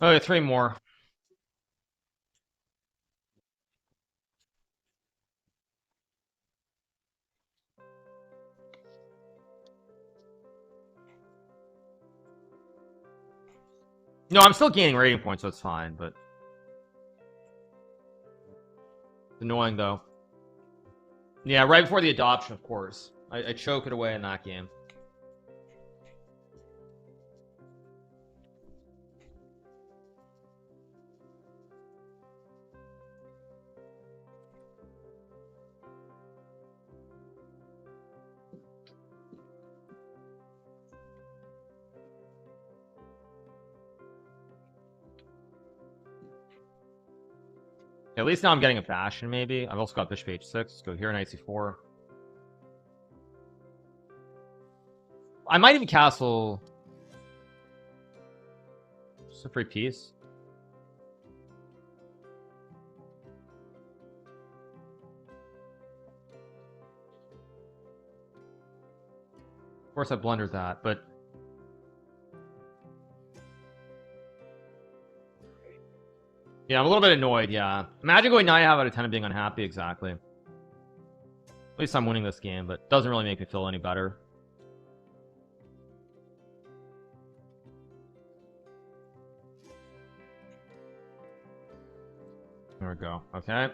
Okay, three more. No, I'm still gaining rating points, so it's fine, but it's annoying though. Yeah, right before the adoption, of course. I choke it away in that game. At least now I'm getting a fashion, maybe. I've also got bishop h6. Let's go here, knight c4. I might even castle. Just a free piece. Of course, I blundered that, but yeah, I'm a little bit annoyed. Yeah, imagine going 9 out of 10 and being unhappy. Exactly. At least I'm winning this game, but it doesn't really make me feel any better. There we go. Okay.